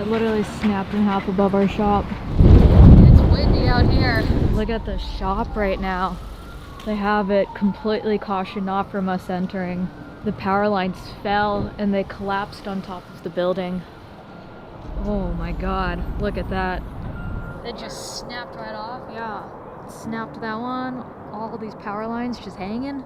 literally snapped in half above our shop. It's windy out here. Look at the shop right now. They have it completely cautioned off from us entering. The power lines fell and they collapsed on top of the building. Oh my god, look at that. It just snapped right off, yeah. Snapped that one. All these power lines just hanging.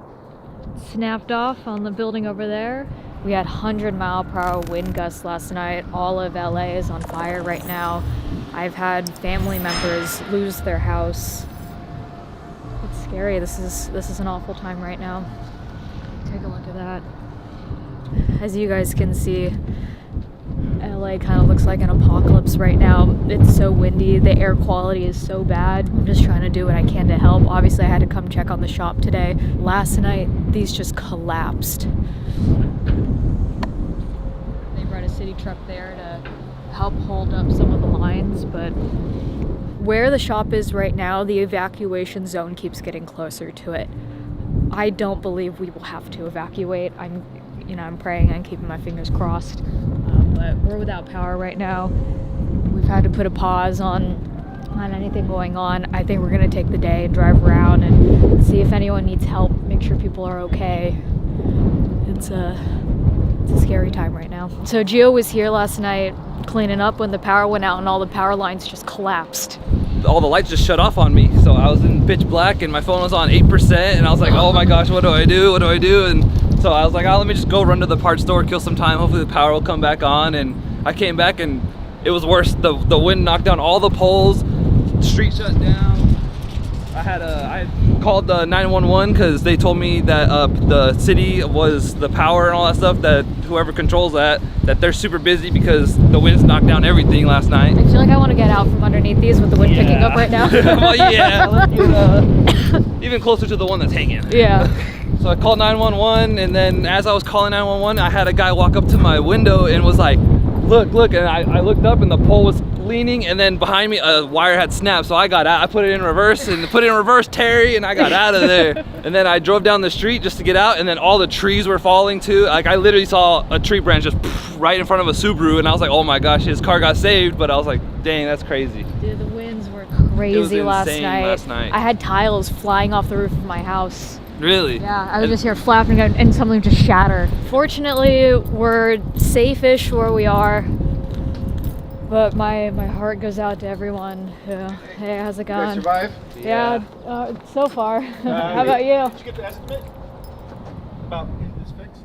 Snapped off on the building over there. We had 100-mile-per-hour wind gusts last night. All of LA is on fire right now. I've had family members lose their house. It's scary. This is an awful time right now. Take a look at that. As you guys can see, LA kind of looks like an apocalypse right now. It's so windy. The air quality is so bad. I'm just trying to do what I can to help. Obviously, I had to come check on the shop today. Last night, these just collapsed. They brought a city truck there to help hold up some of the lines, but where the shop is right now, the evacuation zone keeps getting closer to it. I don't believe we will have to evacuate. I'm praying and keeping my fingers crossed. But we're without power right now. We've had to put a pause on anything going on. I think we're gonna take the day and drive around and see if anyone needs help, make sure people are okay. It's a scary time right now. So Gio was here last night cleaning up when the power went out and all the power lines just collapsed. All the lights just shut off on me. So I was in pitch black and my phone was on 8% and I was like, oh my gosh, what do I do? What do I do? And so I was like, oh, let me just go run to the parts store, kill some time. Hopefully the power will come back on. And I came back and it was worse. The wind knocked down all the poles, the street shut down. I called the 911 because they told me that the city was the power and all that stuff, that whoever controls that they're super busy because the winds knocked down everything last night. I feel like I want to get out from underneath these with the wind picking up right now. Well, yeah, let's get even closer to the one that's hanging. Yeah. So I called 911, and then as I was calling 911, I had a guy walk up to my window and was like, look, and I looked up and the pole was leaning, and then behind me a wire had snapped, so I got out. I put it in reverse, Terry, and I got out of there. And then I drove down the street just to get out, and then all the trees were falling too. Like I literally saw a tree branch just right in front of a Subaru, and I was like, oh my gosh, his car got saved, but I was like, dang, that's crazy. Dude, the winds were crazy last night. I had tiles flying off the roof of my house. Really? Yeah, I was just here flapping and something just shattered. Fortunately, we're safe-ish where we are, but my heart goes out to everyone who, hey, how's it going? You guys survive? Yeah, so far. How about you? Did you get the estimate about getting this fixed?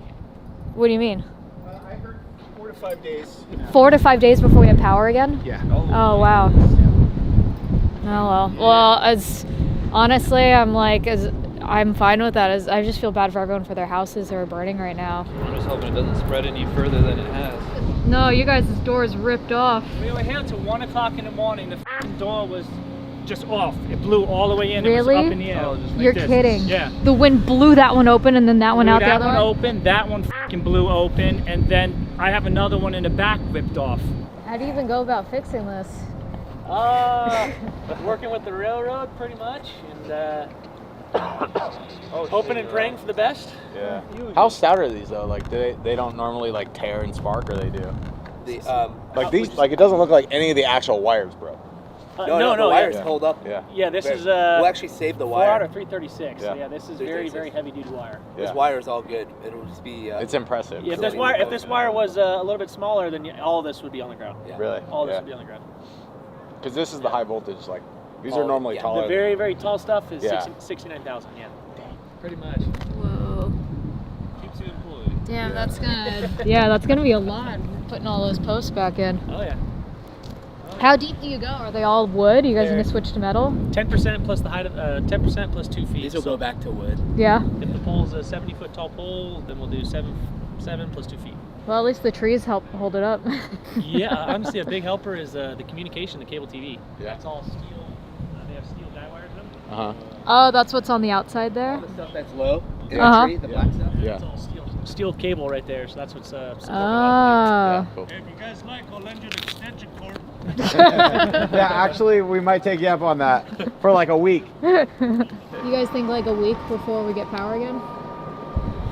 What do you mean? I heard 4 to 5 days. 4 to 5 days before we have power again? Yeah. Oh, wow. Oh, well. Well, honestly, I'm fine with that. I just feel bad for everyone for their houses that are burning right now. I'm just hoping it doesn't spread any further than it has. No, you guys' door is ripped off. We were here until 1 o'clock in the morning. The door was just off. It blew all the way in. Really? It was up in the air. You're kidding. Yeah. The wind blew that one open and then that one out the other one? That one open, that one blew open, and then I have another one in the back ripped off. How do you even go about fixing this? Working with the railroad pretty much, and hoping and praying for the best. Yeah. How stout are these though? Like they don't normally like tear and spark, or they do? It doesn't look like any of the actual wires, bro. No, the wires hold up. Yeah, this is we'll actually save the wire. 4 out of 336. Yeah. So yeah, this is very, very heavy duty wire. This wire is all good. It'll just be. It's impressive. Yeah, if this wire was a little bit smaller, then all of this would be on the ground. Yeah. Really? All this would be on the ground. Because this is the high voltage. Like these are normally taller. The very, very tall stuff is Yeah. 69,000. Yeah. Pretty much. Whoa. Keeps you employed. Damn, that's gonna be a lot, putting all those posts back in. Oh yeah. How deep do you go? Are they all wood? You guys gonna switch to metal? 10% plus the height of 10% plus 2 feet. These will go back to wood. Yeah. If the pole's a 70-foot tall pole, then we'll do 7 plus 2 feet. Well, at least the trees help hold it up. Yeah, honestly, a big helper is the communication, the cable TV. Yeah. It's all steel. They have steel guy wires in them. Oh, that's what's on the outside there? All the stuff that's low in Uh-huh. the tree, the black stuff. Yeah. It's all steel cable right there, so that's what's supporting Ah. Cool. If you guys like, I'll lend you an extension cord. Yeah, actually, we might take you up on that for like a week. You guys think like a week before we get power again?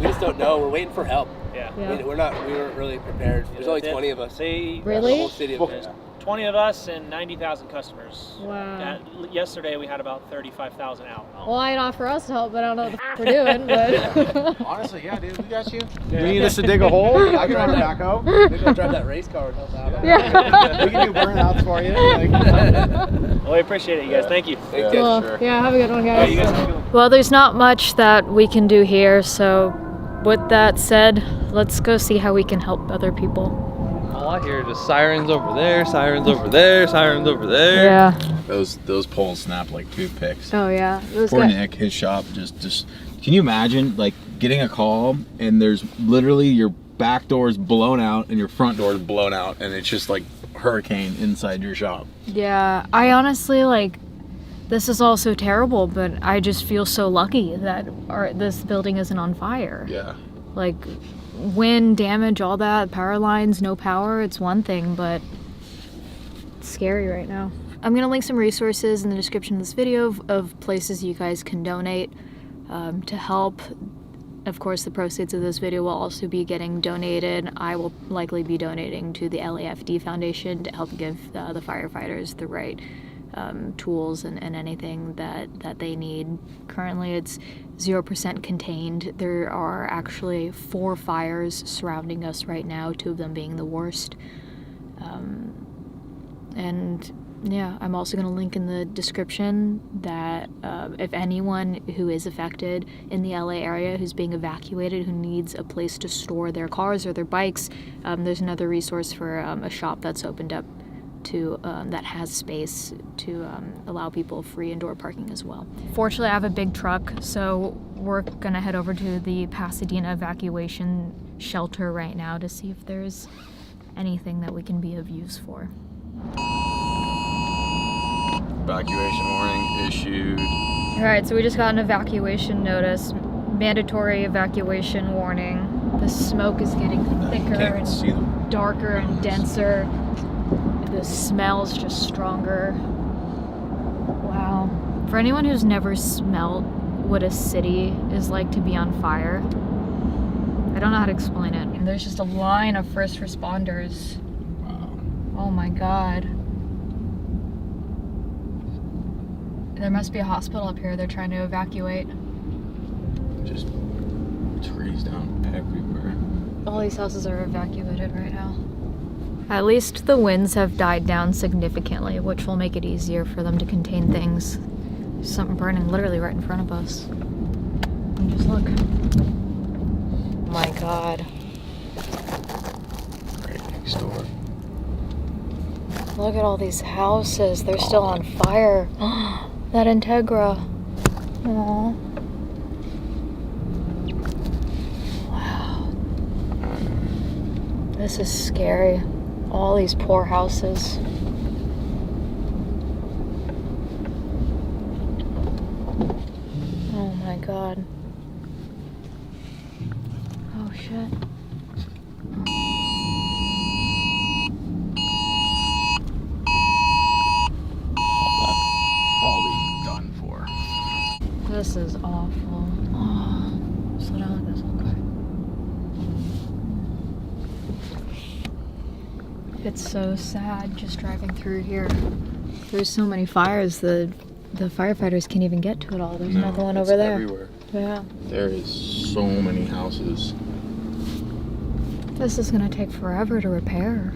We just don't know. We're waiting for help. Yeah. Yeah. We weren't really prepared. There's only 20 of us. They, Really? The whole city of There's 20 of us and 90,000 customers. Wow. Yesterday we had about 35,000 out. Well, I'd offer us help, but I don't know what the we're doing. But Honestly, yeah, dude, we got you. You need us to dig a hole? I can run a backhoe. Maybe I'll drive that race car and help out. yeah. We can do burnouts for you. Like, Well, we appreciate it, you guys. Thank you. Yeah, Cool. sure. Yeah, have a good one, Yeah, guys. you guys have a good one. Well, there's not much that we can do here, so with that said, let's go see how we can help other people. All I hear is just sirens over there, sirens over there, sirens over there. Yeah. Those poles snap like toothpicks. Oh, yeah. Those Poor guys- Nick, his shop just. Can you imagine like getting a call and there's literally your back door's blown out and your front door's blown out and it's just like hurricane inside your shop. Yeah, I honestly like. This is all so terrible, but I just feel so lucky that this building isn't on fire. Yeah. Like, wind damage, all that, power lines, no power, it's one thing, but it's scary right now. I'm gonna link some resources in the description of this video of places you guys can donate to help. Of course, the proceeds of this video will also be getting donated. I will likely be donating to the LAFD Foundation to help give the firefighters the right tools and anything that they need. Currently it's 0% contained. There are actually 4 fires surrounding us right now, 2 of them being the worst. And yeah, I'm also going to link in the description that if anyone who is affected in the LA area who's being evacuated, who needs a place to store their cars or their bikes, there's another resource for a shop that's opened up to that has space to allow people free indoor parking as well. Fortunately, I have a big truck, so we're gonna head over to the Pasadena evacuation shelter right now to see if there's anything that we can be of use for. Evacuation warning issued. All right, so we just got an evacuation notice, mandatory evacuation warning. The smoke is getting thicker Can't see them. and darker and denser. The smell's just stronger. Wow. For anyone who's never smelled what a city is like to be on fire, I don't know how to explain it. And there's just a line of first responders. Wow. Oh my God. There must be a hospital up here they're trying to evacuate. Just trees down everywhere. All these houses are evacuated right now. At least the winds have died down significantly, which will make it easier for them to contain things. There's something burning literally right in front of us. And just look. Oh my God. Right next door. Look at all these houses. They're still on fire. That Integra. Aww. Wow. This is scary. All these poor houses. Oh my God. Oh shit. All be done for. This is awful. Oh, slow down like this one quick. It's so sad just driving through here. There's so many fires, the firefighters can't even get to it all. There's another one over there. Everywhere. Yeah. There is so many houses. This is gonna take forever to repair.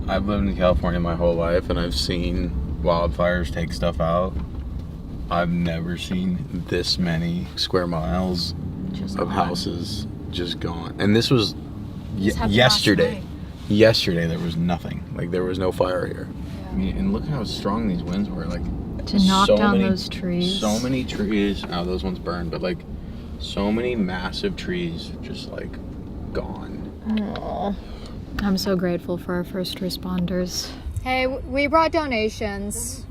I've lived in California my whole life and I've seen wildfires take stuff out. I've never seen this many square miles Just of gone. houses just gone. And this was This happened last yesterday. night. Yesterday there was nothing. Like there was no fire here. Yeah. I mean, and look how strong these winds were. Like To knock so down many- those trees. So many trees. Oh, those ones burned, but like so many massive trees just like gone. Aw. I'm so grateful for our first responders. Hey, we brought donations.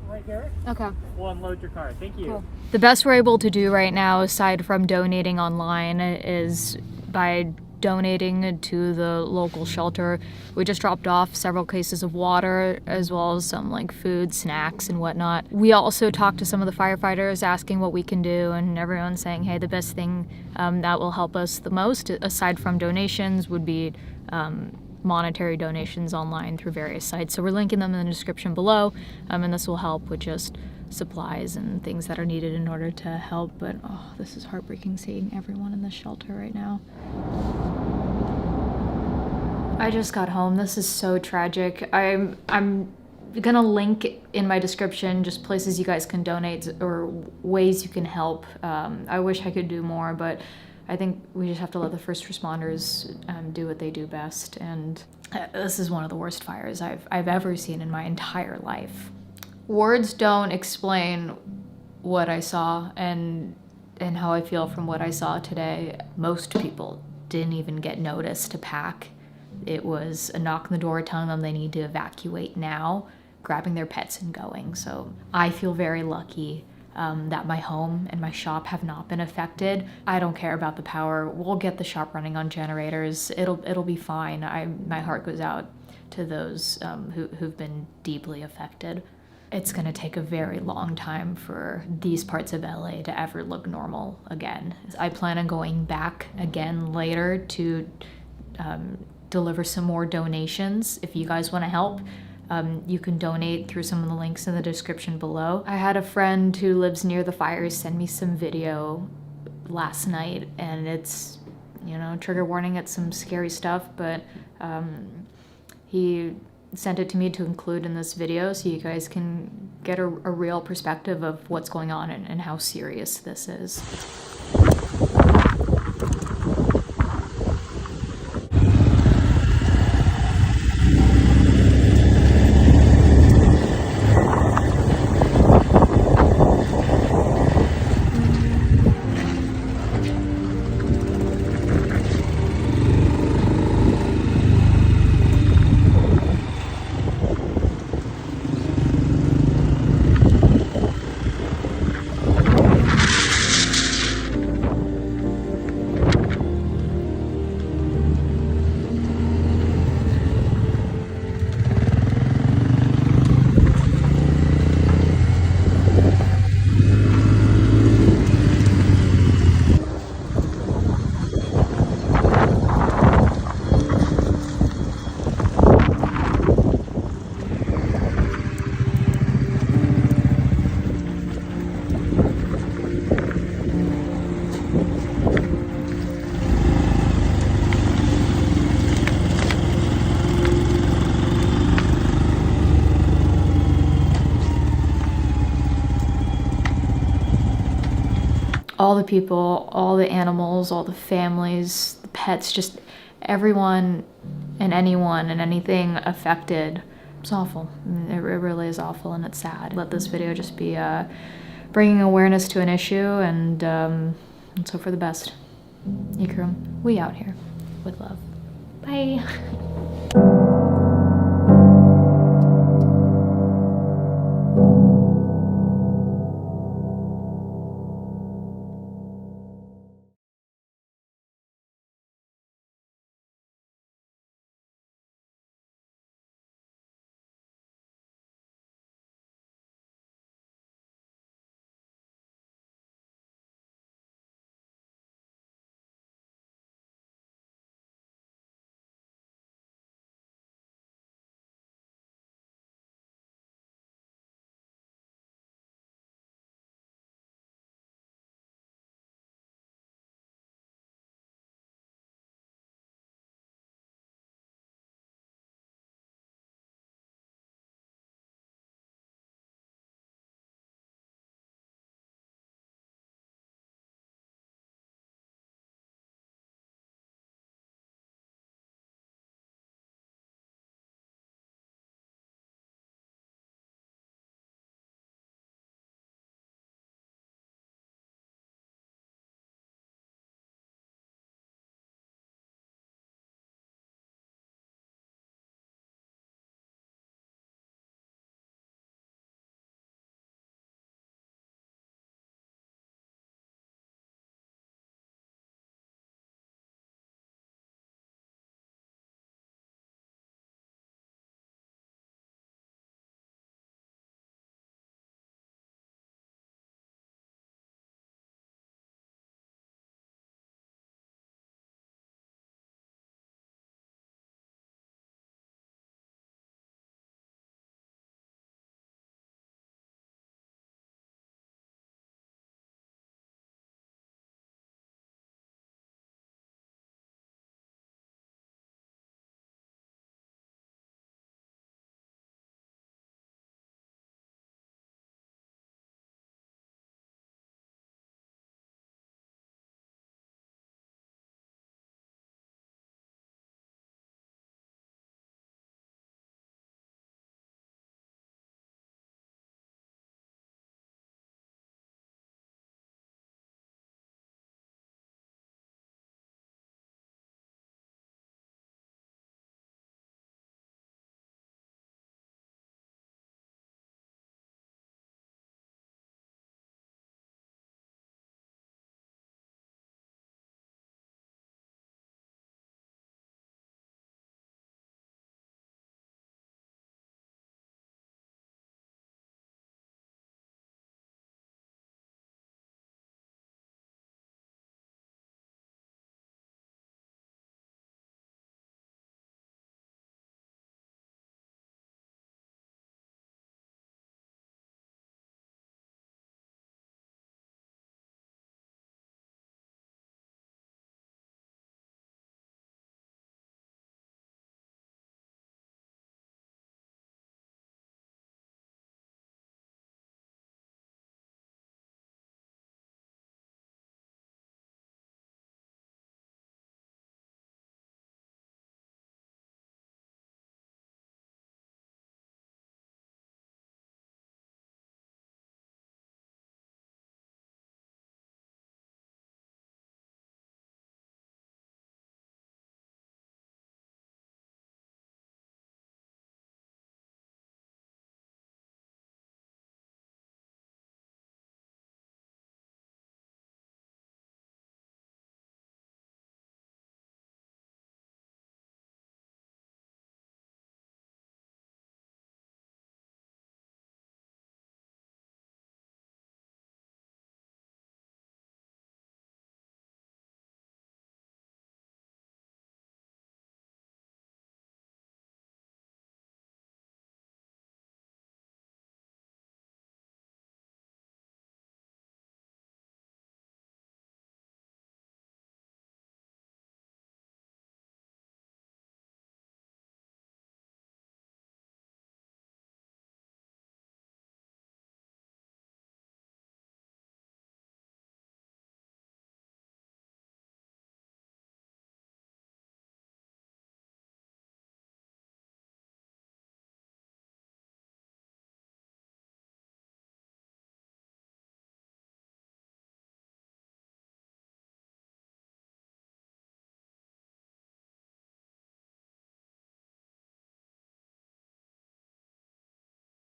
Right here. Okay. We'll unload your car. Thank you. Cool. The best we're able to do right now, aside from donating online, is by donating to the local shelter. We just dropped off several cases of water as well as some like food, snacks and whatnot. We also talked to some of the firefighters asking what we can do, and everyone's saying, hey, the best thing that will help us the most, aside from donations, would be monetary donations online through various sites. So we're linking them in the description below, and this will help with just supplies and things that are needed in order to help. But oh, this is heartbreaking seeing everyone in this shelter right now. I just got home. This is so tragic. I'm gonna link in my description just places you guys can donate or ways you can help. I wish I could do more, but I think we just have to let the first responders do what they do best. And this is one of the worst fires I've ever seen in my entire life. Words don't explain what I saw and how I feel from what I saw today. Most people didn't even get notice to pack. It was a knock on the door telling them they need to evacuate now, grabbing their pets and going. So I feel very lucky that my home and my shop have not been affected. I don't care about the power. We'll get the shop running on generators. It'll be fine. My heart goes out to those who've been deeply affected. It's gonna take a very long time for these parts of LA to ever look normal again. I plan on going back again later to deliver some more donations. If you guys wanna help, you can donate through some of the links in the description below. I had a friend who lives near the fires send me some video last night, and it's, you know, trigger warning, it's some scary stuff, but he sent it to me to include in this video so you guys can get a real perspective of what's going on and how serious this is. All the people, all the animals, all the families, the pets, just everyone and anyone and anything affected. It's awful. It really is awful, and it's sad. Let this video just be bringing awareness to an issue, and let's hope for the best. Ikram, we out here with love. Bye.